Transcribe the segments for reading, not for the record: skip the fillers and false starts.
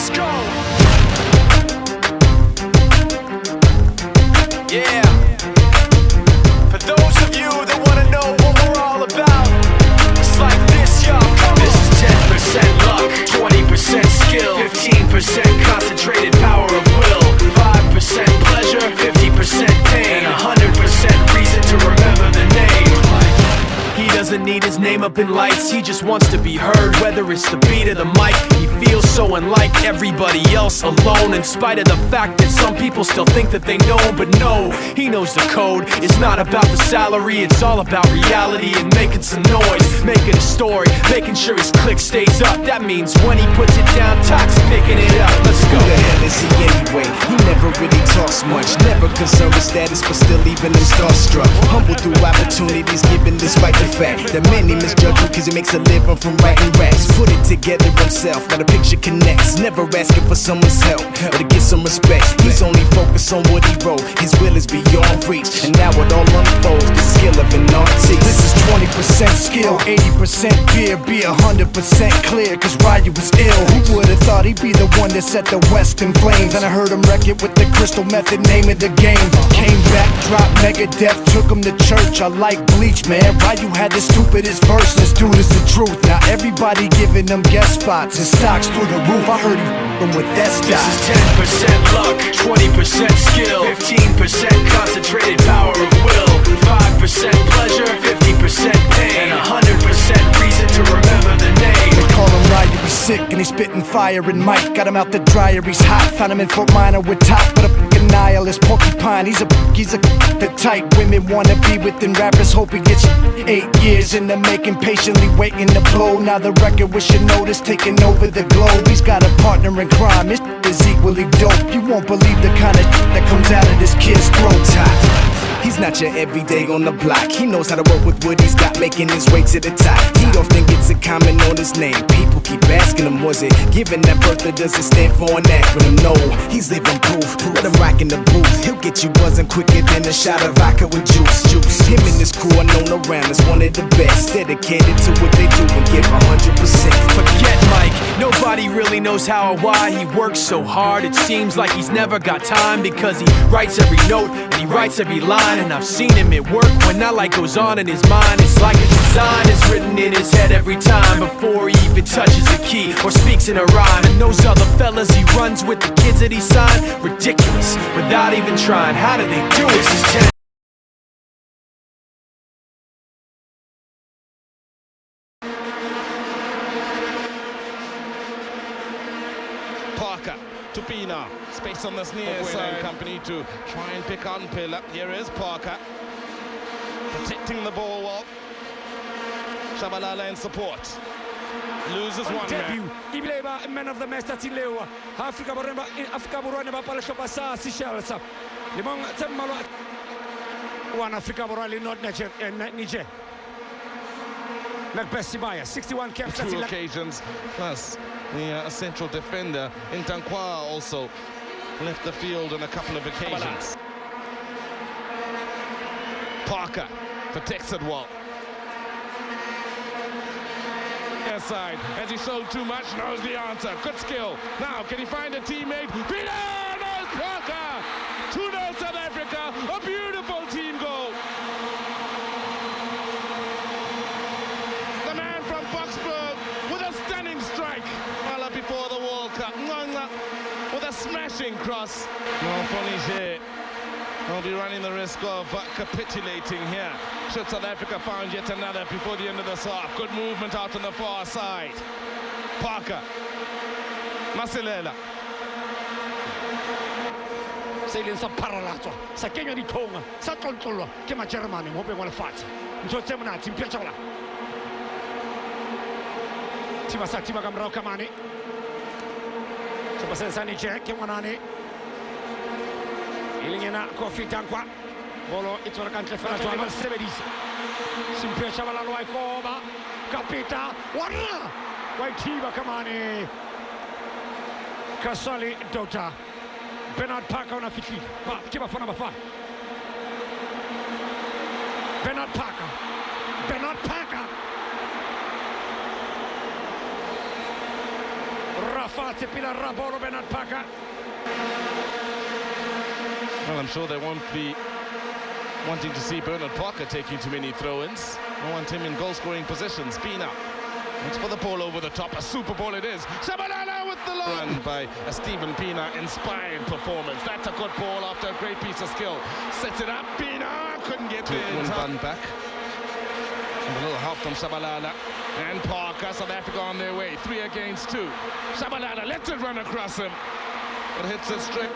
Let's go. Yeah. For those of you that want to know what we're all about, it's like this, y'all. Come on. This is 10% luck, 20% skill, 15% concentrated power of will, 5% pleasure, 50% pain, and 100% reason to remember the name. He doesn't need his name up in lights, he just wants to be heard, whether it's the beat of the mic. He feels so unlike everybody else, alone, in spite of the fact that some people still think that they know him. But no, he knows the code. It's not about the salary, it's all about reality and making some noise, making a story, making sure his click stays up. That means when he puts it down, Toc's picking it up. Let's go. Who the hell is he anyway? He never really talks much, never concerned with status, but still even him starstruck. Humble through opportunities given despite the fact that many misjudge him cause he makes a living from writing raps. Put it together himself, now the picture connects, never asking for someone's help or to get some respect. He's only focused on what he wrote, his will is beyond reach, and now it all unfolds, the skill of an artist. This is 20% skill, 80% fear, be 100% clear, cause Ryu was ill. Who would've thought he'd be the one that set the West in flames? And I heard him wreck it with the crystal method, name of the game. Came back, dropped Megadeth, took him to church. I like Bleach, man. Ryu had the stupidest verse, this dude is the truth. Now everybody giving them guest spots and stocks through the roof. I heard he f***ing with that stock. This is 10% luck, 20% skill, 15% concentrated power of will, 5% pleasure, 50% pain, and 100% reason to remember the name. They call him Ryu, he's sick and he's spitting fire and Mike got him out the dryer, he's hot. Found him in Fort Minor with top, but a f***ing nihilist porcupine. He's a the type women wanna be within. Rappers hope he gets 8 years in the making, patiently waiting to blow. Now the record with your notice taking over the globe. He's got a partner in crime, his is equally dope. You won't believe the kind of that comes out of this kid's throat. He's not your everyday on the block. He knows how to work with what he's got, making his way to the top. He often gets a comment on his name. People keep asking him, was it given that birth or does it stand for an acronym? No, he's living proof. Let him rock in the booth. He'll get you buzzing quicker than a shot of vodka with juice. Him and his crew are known around as one of the best, dedicated to what they do and give 100%. Forget Mike, nobody really knows how or why he works so hard. It seems like he's never got time because he writes every note and he writes every line. And I've seen him at work when that light goes on in his mind. It's like a design is written in his head every time before he even touches a key or speaks in a rhyme. And those other fellas he runs with, the kids that he signed, ridiculous, without even trying. How do they do it? This is 10. Parker to Pina, space on the near side. Company to try and pick on Pillar. Here is Parker protecting the ball well. Shabalala in support. Loses one man. Ibleba man of the match that's in Lewa. Africa Borona Bapala Shopasa Seychelles. Limong Temalo one Africa Borali not Niger. Like Besibaya, 61 caps. Two occasions, plus the central defender in Tankwa also left the field on a couple of occasions. Parker protects it well. Side, as he showed too much, knows the answer. Good skill. Now, can he find a teammate? Peter knows Parker. 2-0 South Africa. A beautiful team goal. The man from Boksburg with a stunning strike. Before the World Cup, with a smashing cross. Well, Fournier will be running the risk of capitulating here. Should South Africa find yet another before the end of this half. Good movement out on the far side. Parker. Masilela. Se ileng sa paralatswa sa kenya ditlhonga sa tlontlolwa ke majeremane mo beng wa lefatshe ntho tse monate mphetšola thiba sa thiba ka morago ka mane sepa se sa Niger ke ngwanane e leng ena Kofi Tankwa bolo e tswela ka ntle fela tswa ba sebedisa Simphiwe Tshabalala wa ikoba kapita wana wa thiba ka mane Kasali Dota Bernard Parker on a fitli. Qui va faire number 5? Bernard Parker. Bernard Parker. Fati Pilar Bolo Bernard Parker. Well, I'm sure they won't be wanting to see Bernard Parker taking too many throw-ins. I want him in goal-scoring positions. Pina. Looks for the ball over the top. A super ball it is. Shabalala with the run by a Stephen Pina. Inspired performance. That's a good ball after a great piece of skill. Sets it up. Pina couldn't get there. One bun back. And a little help from Shabalala. And Parker. South Africa on their way. 3 against 2. Shabalala lets it run across him. But hits it straight.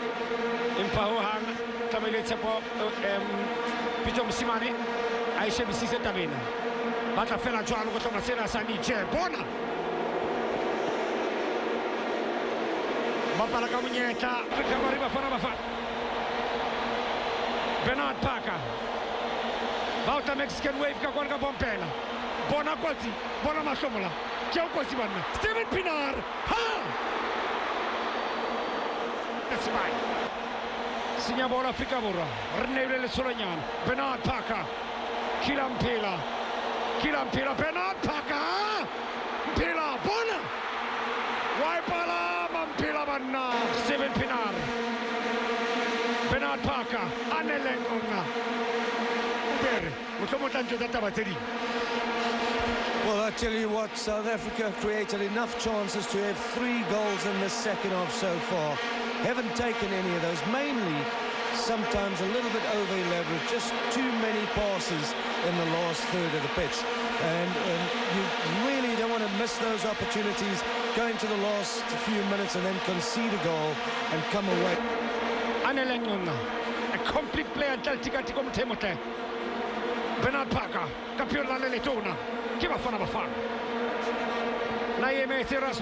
Impahuhan Kamilitsa po Pito Musimane Aisha Bisisa Tabina Bata Fela Joan Gotoma Sena Sani Che Bona Bapala Kamunyeta Kamariba Fanabafa Bernard Parker Bauta Mexican wave Kakwanga Bompela Bona Kwati Bona Mashomola Kyo Kwasibana Stephen Pinar Ha That's right Signa bola Afrika Burra, Renele Solanyan, Bernard Parker, Kilam Pela, Bernard Parker, Pela, Bona, Waipala, Mampila Banna, Steven Pinar, Bernard Parker, Anelengona, Uberi, Utomotanjo Databateri. Well, I tell you what, South Africa created enough chances to have 3 goals in the second half so far. Haven't taken any of those, mainly sometimes a little bit over-elaborate, just too many passes in the last third of the pitch. And you really don't want to miss those opportunities, going to the last few minutes and then concede a goal and come away. Anelengona, a complete player, Delticaticum Temote. Bernard Parker, Campione Leletona, Kiva Fanabafan. Naime Tiras.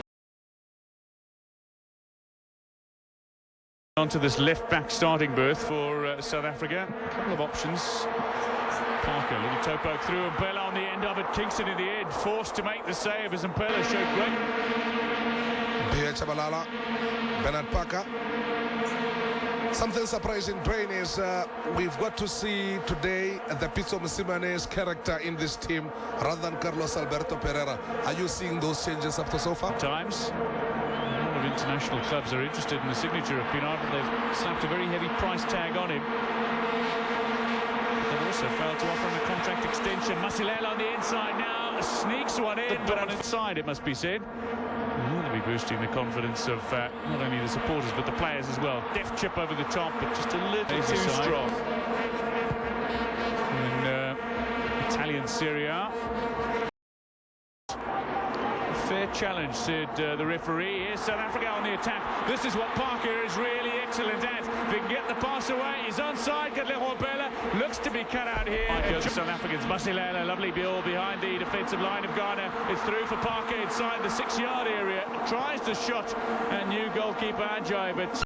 Onto this left-back starting berth for South Africa. A couple of options. Parker, little toe poke through, and Bella on the end of it. Kingston in the end, forced to make the save as Mpela showed great. Pierre Chabalala, Bernard Parker. Something surprising, Dwayne, is we've got to see today the Pitso Musimane's character in this team rather than Carlos Alberto Pereira. Are you seeing those changes after so far? Times. A lot of international clubs are interested in the signature of Pinar, but they've slapped a very heavy price tag on him. They've also failed to offer him a contract extension. Masilela on the inside now, sneaks one in, but on inside, it must be said. They'll be boosting the confidence of not only the supporters but the players as well. Deft chip over the top, but just a little too strong. In Italian Serie A. Fair challenge, said the referee. Here's South Africa on the attack. This is what Parker is really excellent at. If he can get the pass away, he's onside. Katlego Bela looks to be cut out here. South Africans, Masilela, lovely ball behind the defensive line of Ghana. It's through for Parker inside the 6-yard area. Tries the shot, and new goalkeeper Ajay, but